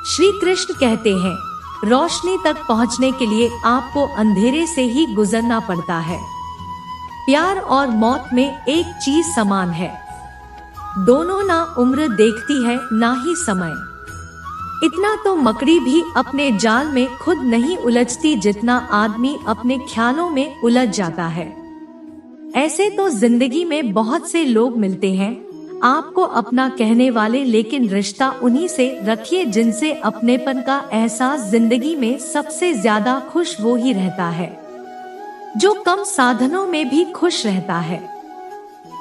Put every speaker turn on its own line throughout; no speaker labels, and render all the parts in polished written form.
श्री कृष्ण कहते हैं, रोशनी तक पहुंचने के लिए आपको अंधेरे से ही गुजरना पड़ता है। प्यार और मौत में एक चीज समान है, दोनों ना उम्र देखती है ना ही समय। इतना तो मकड़ी भी अपने जाल में खुद नहीं उलझती जितना आदमी अपने ख्यालों में उलझ जाता है। ऐसे तो जिंदगी में बहुत से लोग मिलते हैं आपको अपना कहने वाले, लेकिन रिश्ता उन्हीं से रखिए जिनसे अपनेपन का एहसास। जिंदगी में सबसे ज्यादा खुश वो ही रहता है जो कम साधनों में भी खुश रहता है।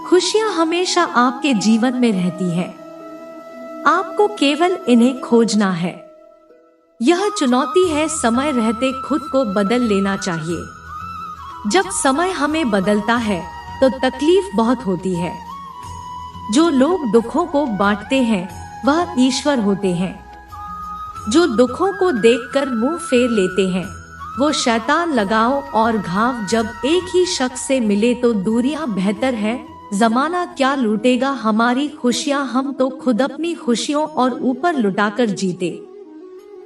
खुशियां हमेशा आपके जीवन में रहती है, आपको केवल इन्हें खोजना है। यह चुनौती है, समय रहते खुद को बदल लेना चाहिए। जब समय हमें बदलता है तो तकलीफ बहुत होती है। जो लोग दुखों को बांटते हैं वह ईश्वर होते हैं, जो दुखों को देखकर मुंह फेर लेते हैं वो शैतान। लगाओ और घाव जब एक ही शख्स से मिले तो दूरियां बेहतर है। जमाना क्या लूटेगा हमारी खुशियां, हम तो खुद अपनी खुशियों और ऊपर लुटाकर जीते।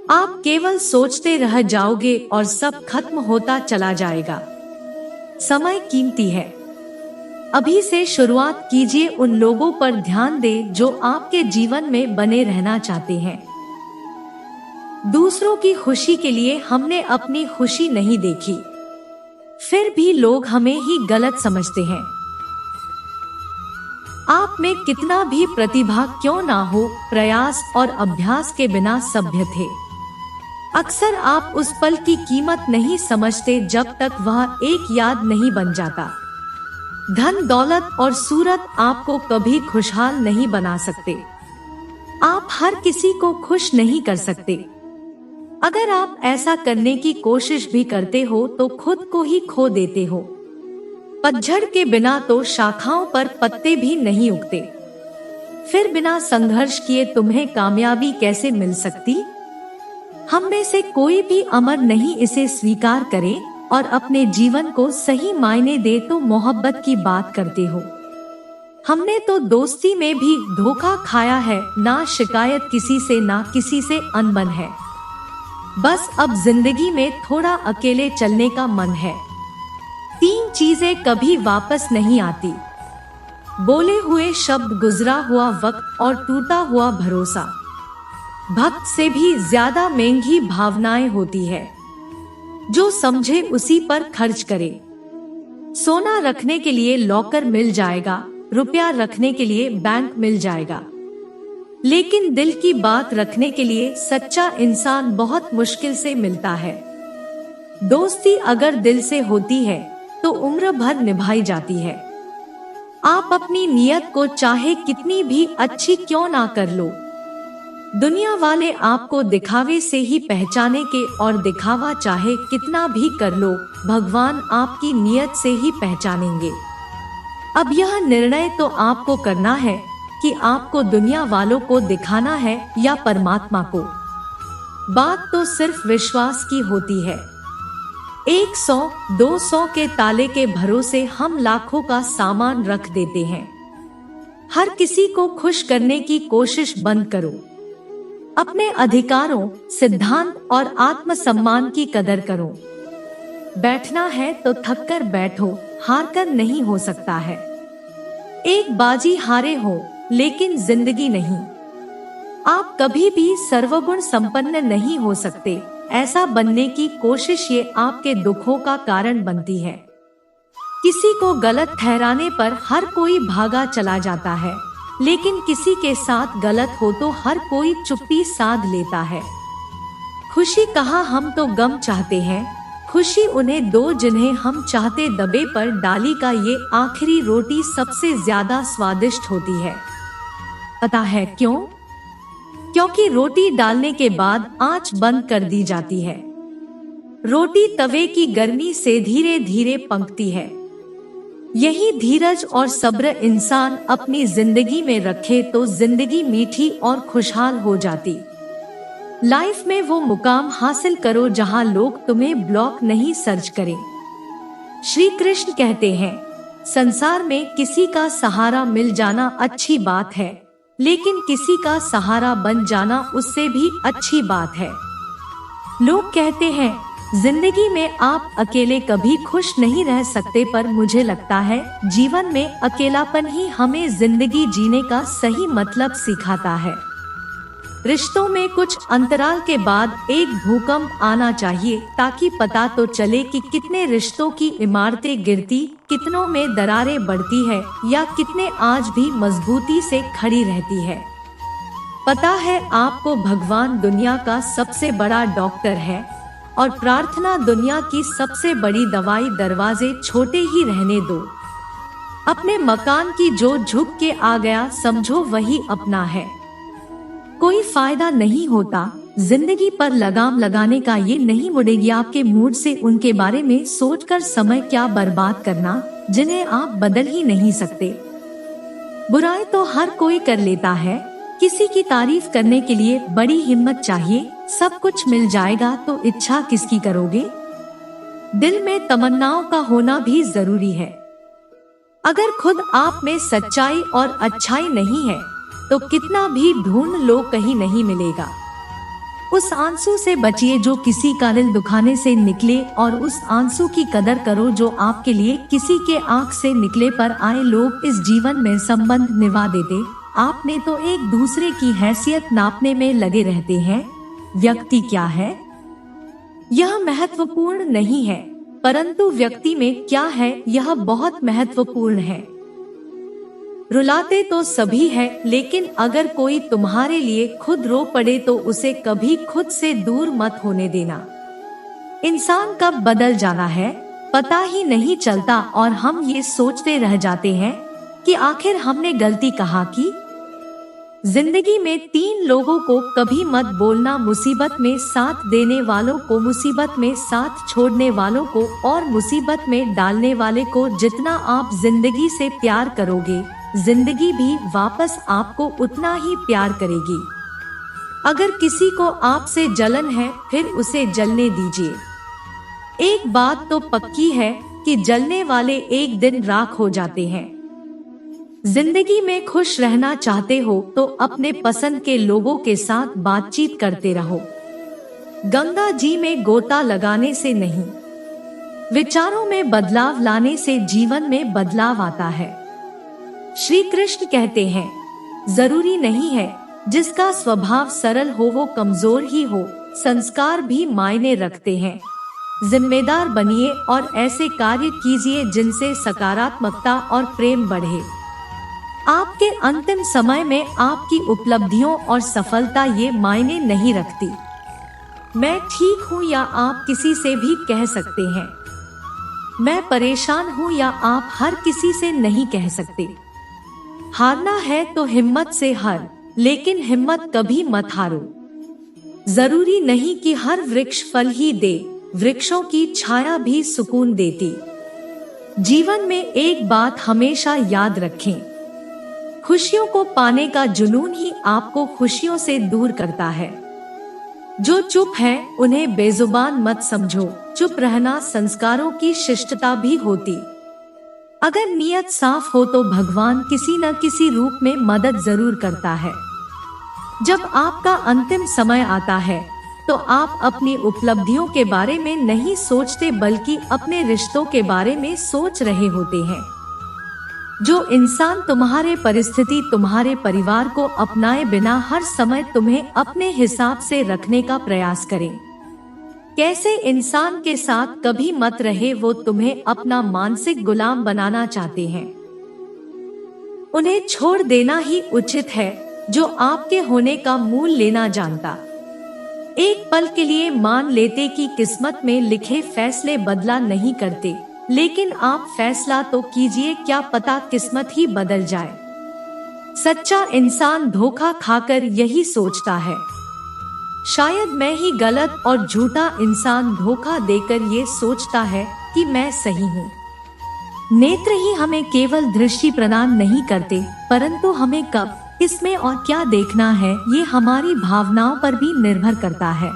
आप केवल सोचते रह जाओगे और सब खत्म होता चला जाएगा। समय कीमती है, अभी से शुरुआत कीजिए। उन लोगों पर ध्यान दें जो आपके जीवन में बने रहना चाहते हैं। दूसरों की खुशी के लिए हमने अपनी खुशी नहीं देखी, फिर भी लोग हमें ही गलत समझते हैं। आप में कितना भी प्रतिभा क्यों ना हो, प्रयास और अभ्यास के बिना सभ्य थे। अक्सर आप उस पल की कीमत नहीं समझते जब तक वह एक याद नहीं बन जाता। धन दौलत और सूरत आपको कभी खुशहाल नहीं बना सकते। आप हर किसी को खुश नहीं कर सकते। अगर आप ऐसा करने की कोशिश भी करते हो तो खुद को ही खो देते हो। पतझड़ के बिना तो शाखाओं पर पत्ते भी नहीं उगते। फिर बिना संघर्ष किए तुम्हें कामयाबी कैसे मिल सकती? हम में से कोई भी अमर नहीं, इसे स्वीकार करे और अपने जीवन को सही मायने दे। तो मोहब्बत की बात करते हो, हमने तो दोस्ती में भी धोखा खाया है। ना शिकायत किसी से, ना किसी से अनबन है। बस अब जिंदगी में थोड़ा अकेले चलने का मन है। 3 चीजें कभी वापस नहीं आती, बोले हुए शब्द, गुजरा हुआ वक्त और टूटा हुआ भरोसा। भक्त से भी ज्यादा महंगी भावनाएं होती है, जो समझे उसी पर खर्च करे। सोना रखने के लिए लॉकर मिल जाएगा, रुपया रखने के लिए बैंक मिल जाएगा, लेकिन दिल की बात रखने के लिए सच्चा इंसान बहुत मुश्किल से मिलता है। दोस्ती अगर दिल से होती है तो उम्र भर निभाई जाती है। आप अपनी नियत को चाहे कितनी भी अच्छी क्यों ना कर लो, दुनिया वाले आपको दिखावे से ही पहचाने के, और दिखावा चाहे कितना भी कर लो भगवान आपकी नियत से ही पहचानेंगे। अब यह निर्णय तो आपको करना है कि आपको दुनिया वालों को दिखाना है या परमात्मा को। बात तो सिर्फ विश्वास की होती है। 100-200 के ताले के भरोसे हम लाखों का सामान रख देते हैं। हर किसी को खुश करने की कोशिश बंद करो। अपने अधिकारों, सिद्धांत और आत्मसम्मान की कदर करो। बैठना है तो थक कर बैठो, हार कर नहीं हो सकता है। एक बाजी हारे हो लेकिन जिंदगी नहीं। आप कभी भी सर्वगुण संपन्न नहीं हो सकते। ऐसा बनने की कोशिश ये आपके दुखों का कारण बनती है। किसी को गलत ठहराने पर हर कोई भागा चला जाता है, लेकिन किसी के साथ गलत हो तो हर कोई चुप्पी साध लेता है। खुशी कहाँ, हम तो गम चाहते हैं। खुशी उन्हें दो जिन्हें हम चाहते। दबे पर डाली का ये आखिरी रोटी सबसे ज्यादा स्वादिष्ट होती है। पता है क्यों? क्योंकि रोटी डालने के बाद आंच बंद कर दी जाती है। रोटी तवे की गर्मी से धीरे धीरे पकती है। यही धीरज और सब्र इंसान अपनी जिंदगी में रखे तो जिंदगी मीठी और खुशहाल हो जाती। लाइफ में वो मुकाम हासिल करो जहां लोग तुम्हें ब्लॉक नहीं सर्च करें। श्री कृष्ण कहते हैं, संसार में किसी का सहारा मिल जाना अच्छी बात है, लेकिन किसी का सहारा बन जाना उससे भी अच्छी बात है। लोग कहते हैं जिंदगी में आप अकेले कभी खुश नहीं रह सकते, पर मुझे लगता है जीवन में अकेलापन ही हमें जिंदगी जीने का सही मतलब सिखाता है। रिश्तों में कुछ अंतराल के बाद एक भूकंप आना चाहिए ताकि पता तो चले कि कितने रिश्तों की इमारतें गिरती, कितनों में दरारें बढ़ती है या कितने आज भी मजबूती से खड़ी रहती है। पता है आपको भगवान दुनिया का सबसे बड़ा डॉक्टर है और प्रार्थना दुनिया की सबसे बड़ी दवाई। दरवाजे छोटे ही रहने दो। अपने मकान की जो झुक के आ गया समझो वही अपना है। कोई फायदा नहीं होता जिंदगी पर लगाम लगाने का, ये नहीं मुड़ेगी आपके मूड से उनके बारे में सोचकर समय क्या बर्बाद करना जिन्हें आप बदल ही नहीं सकते। बुराई तो हर कोई कर लेता है, किसी की तारीफ करने के लिए बड़ी हिम्मत चाहिए। सब कुछ मिल जाएगा तो इच्छा किसकी करोगे? दिल में तमन्नाओं का होना भी जरूरी है। अगर खुद आप में सच्चाई और अच्छाई नहीं है तो कितना भी ढूंढ लो कहीं नहीं मिलेगा। उस आंसू से बचिए जो किसी का दिल दुखाने से निकले, और उस आंसू की कदर करो जो आपके लिए किसी के आंख से निकले। पर आए लोग इस जीवन में संबंध निभा देते, आपने तो एक दूसरे की हैसियत नापने में लगे रहते हैं। व्यक्ति क्या है यह महत्वपूर्ण नहीं है, परंतु व्यक्ति में क्या है यह बहुत महत्वपूर्ण है। रुलाते तो सभी है, लेकिन अगर कोई तुम्हारे लिए खुद रो पड़े तो उसे कभी खुद से दूर मत होने देना। इंसान कब बदल जाना है पता ही नहीं चलता, और हम ये सोचते रह जाते हैं कि आखिर हमने गलती कहाँ की। जिंदगी में 3 लोगों को कभी मत बोलना, मुसीबत में साथ देने वालों को, मुसीबत में साथ छोड़ने वालों को, और मुसीबत में डालने वाले को। जितना आप जिंदगी से प्यार करोगे जिंदगी भी वापस आपको उतना ही प्यार करेगी। अगर किसी को आपसे जलन है फिर उसे जलने दीजिए। एक बात तो पक्की है कि जलने वाले एक दिन राख हो जाते हैं। जिंदगी में खुश रहना चाहते हो तो अपने पसंद के लोगों के साथ बातचीत करते रहो। गंगा जी में गोता लगाने से नहीं, विचारों में बदलाव लाने से जीवन में बदलाव आता है। श्री कृष्ण कहते हैं जरूरी नहीं है जिसका स्वभाव सरल हो वो कमजोर ही हो, संस्कार भी मायने रखते हैं। जिम्मेदार बनिए और ऐसे कार्य कीजिए जिनसे सकारात्मकता और प्रेम बढ़े। आपके अंतिम समय में आपकी उपलब्धियों और सफलता ये मायने नहीं रखती। मैं ठीक हूँ या आप किसी से भी कह सकते हैं। मैं परेशान हूँ या आप हर किसी से नहीं कह सकते। हारना है तो हिम्मत से हार, लेकिन हिम्मत कभी मत हारो। जरूरी नहीं कि हर वृक्ष फल ही दे, वृक्षों की छाया भी सुकून देती। जीवन में एक बात हमेशा याद रखें, खुशियों को पाने का जुनून ही आपको खुशियों से दूर करता है। जो चुप है उन्हें बेजुबान मत समझो, चुप रहना संस्कारों की शिष्टता भी होती। अगर नियत साफ हो तो भगवान किसी न किसी रूप में मदद जरूर करता है। जब आपका अंतिम समय आता है तो आप अपनी उपलब्धियों के बारे में नहीं सोचते बल्कि अपने रिश्तों के बारे में सोच रहे होते हैं। जो इंसान तुम्हारे परिस्थिति, तुम्हारे परिवार को अपनाए बिना हर समय तुम्हें अपने हिसाब से रखने का प्रयास करे, कैसे इंसान के साथ कभी मत रहे, वो तुम्हें अपना मानसिक गुलाम बनाना चाहते हैं। उन्हें छोड़ देना ही उचित है जो आपके होने का मूल लेना जानता। एक पल के लिए मान लेते कि किस्मत में लिखे फैसले बदला नहीं करते, लेकिन आप फैसला तो कीजिए, क्या पता किस्मत ही बदल जाए। सच्चा इंसान धोखा खाकर यही सोचता है, शायद मैं ही गलत, और झूठा इंसान धोखा देकर ये सोचता है कि मैं सही हूँ। नेत्र ही हमें केवल दृष्टि प्रदान नहीं करते, परंतु हमें कब, इसमें और क्या देखना है ये हमारी भावनाओं पर भी निर्भर करता है।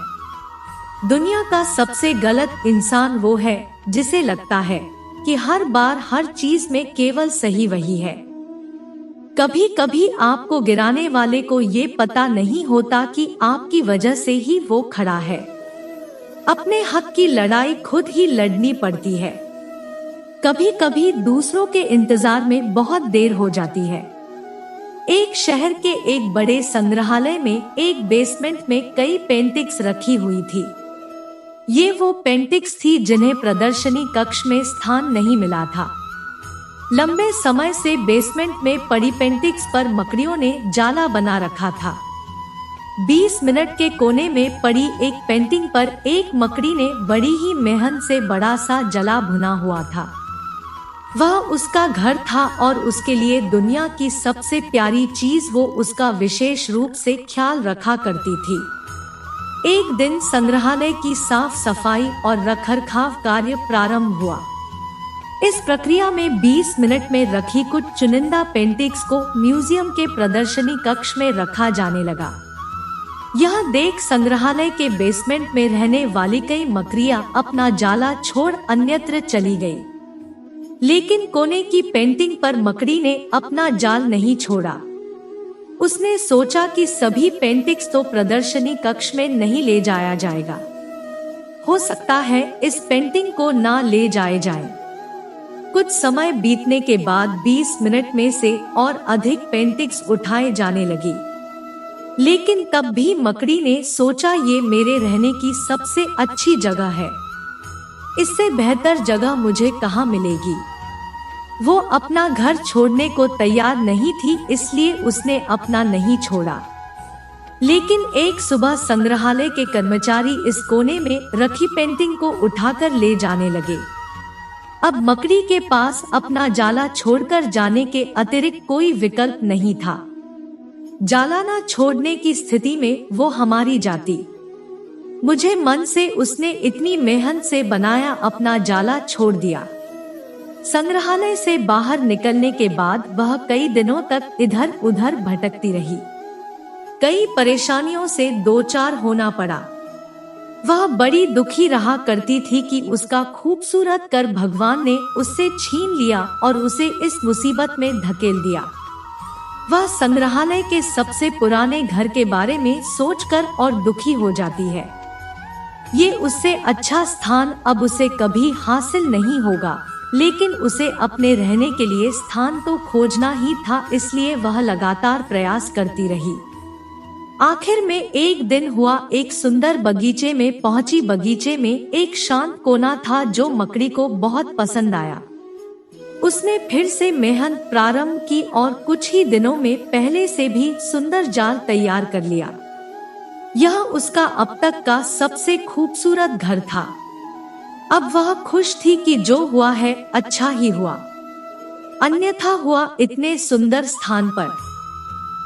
दुनिया का सबसे गलत इंसान वो है जिसे लगता है कि हर बार हर चीज में केवल सही वही है। कभी कभी आपको गिराने वाले को ये पता नहीं होता कि आपकी वजह से ही वो खड़ा है। अपने हक की लड़ाई खुद ही लड़नी पड़ती है। कभी कभी दूसरों के इंतजार में बहुत देर हो जाती है। एक शहर के एक बड़े संग्रहालय में एक बेसमेंट में कई पेंटिंग्स रखी हुई थी। ये वो पेंटिंग्स थी जिन्हें प्रदर्शनी कक्ष में स्थान नहीं मिला था। लंबे समय से बेसमेंट में पड़ी पेंटिंग्स पर मकड़ियों ने जाला बना रखा था। 20 मिनट के कोने में पड़ी एक पेंटिंग पर एक मकड़ी ने बड़ी ही मेहनत से बड़ा सा जला भुना हुआ था। वह उसका घर था और उसके लिए दुनिया की सबसे प्यारी चीज वो उसका विशेष रूप से ख्याल रखा करती थी। एक दिन संग्रहालय की साफ सफाई और रखरखाव कार्य प्रारंभ हुआ। इस प्रक्रिया में 20 मिनट में रखी कुछ चुनिंदा पेंटिंग्स को म्यूजियम के प्रदर्शनी कक्ष में रखा जाने लगा। यह देख संग्रहालय के बेसमेंट में रहने वाली कई मकड़ियां अपना जाला छोड़ अन्यत्र चली गई। लेकिन कोने की पेंटिंग पर मकड़ी ने अपना जाल नहीं छोड़ा। उसने सोचा कि सभी पेंटिंग्स तो प्रदर्शनी कक्ष में नहीं ले जाया जाएगा। हो सकता है इस पेंटिंग को ना ले जाए जाए। कुछ समय बीतने के बाद 20 मिनट में से और अधिक पेंटिंग्स उठाए जाने लगी। लेकिन तब भी मकड़ी ने सोचा ये मेरे रहने की सबसे अच्छी जगह है। इससे बेहतर जगह मुझे कहाँ मिलेगी। वो अपना घर छोड़ने को तैयार नहीं थी, इसलिए उसने अपना नहीं छोड़ा। लेकिन एक सुबह संग्रहालय के कर्मचारी इस कोने में रखी पेंटिंग को उठाकर ले जाने लगे। अब मकड़ी के पास अपना जाला छोड़कर जाने के अतिरिक्त कोई विकल्प नहीं था। जाला न छोड़ने की स्थिति में वो हमारी जाती। मुझे मन से उसने इतनी मेहनत से बनाया अपना जाला छोड़ दिया। संग्रहालय से बाहर निकलने के बाद वह कई दिनों तक इधर उधर भटकती रही। कई परेशानियों से दो चार होना पड़ा। वह बड़ी दुखी रहा करती थी कि उसका खूबसूरत घर भगवान ने उससे छीन लिया और उसे इस मुसीबत में धकेल दिया। वह संग्रहालय के सबसे पुराने घर के बारे में सोचकर और दुखी हो जाती है। ये उससे अच्छा स्थान अब उसे कभी हासिल नहीं होगा, लेकिन उसे अपने रहने के लिए स्थान तो खोजना ही था, इसलिए वह लगातार प्रयास करती रही। आखिर में एक दिन हुआ, एक सुंदर बगीचे में पहुंची। बगीचे में एक शांत कोना था जो मकड़ी को बहुत पसंद आया। उसने फिर से मेहनत प्रारंभ की और कुछ ही दिनों में पहले से भी सुंदर जाल तैयार कर लिया। यह उसका अब तक का सबसे खूबसूरत घर था। अब वह खुश थी कि जो हुआ है अच्छा ही हुआ, अन्यथा हुआ इतने सुंदर स्थान पर,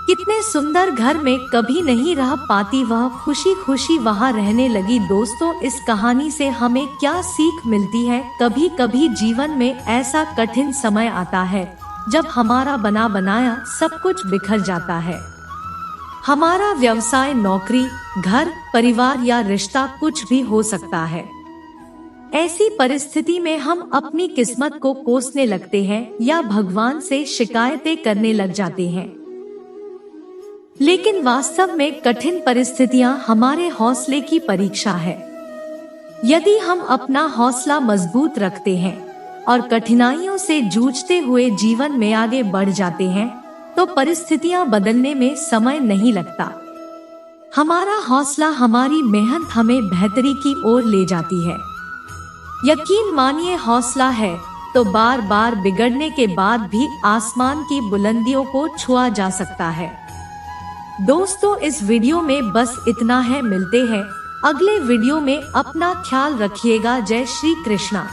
कितने सुंदर घर में कभी नहीं रह पाती। वह खुशी खुशी वहाँ रहने लगी। दोस्तों, इस कहानी से हमें क्या सीख मिलती है? कभी कभी जीवन में ऐसा कठिन समय आता है जब हमारा बना बनाया सब कुछ बिखर जाता है। हमारा व्यवसाय, नौकरी, घर, परिवार या रिश्ता कुछ भी हो सकता है। ऐसी परिस्थिति में हम अपनी किस्मत को कोसने लगते हैं या भगवान से शिकायतें करने लग जाते हैं। लेकिन वास्तव में कठिन परिस्थितियां हमारे हौसले की परीक्षा है। यदि हम अपना हौसला मजबूत रखते हैं और कठिनाइयों से जूझते हुए जीवन में आगे बढ़ जाते हैं, तो परिस्थितियां बदलने में समय नहीं लगता। हमारा हौसला, हमारी मेहनत हमें बेहतरी की ओर ले जाती है। यकीन मानिए, हौसला है तो बार बार बिगड़ने के बाद भी आसमान की बुलंदियों को छुआ जा सकता है। दोस्तों, इस वीडियो में बस इतना है। मिलते हैं अगले वीडियो में। अपना ख्याल रखिएगा। जय श्री कृष्णा।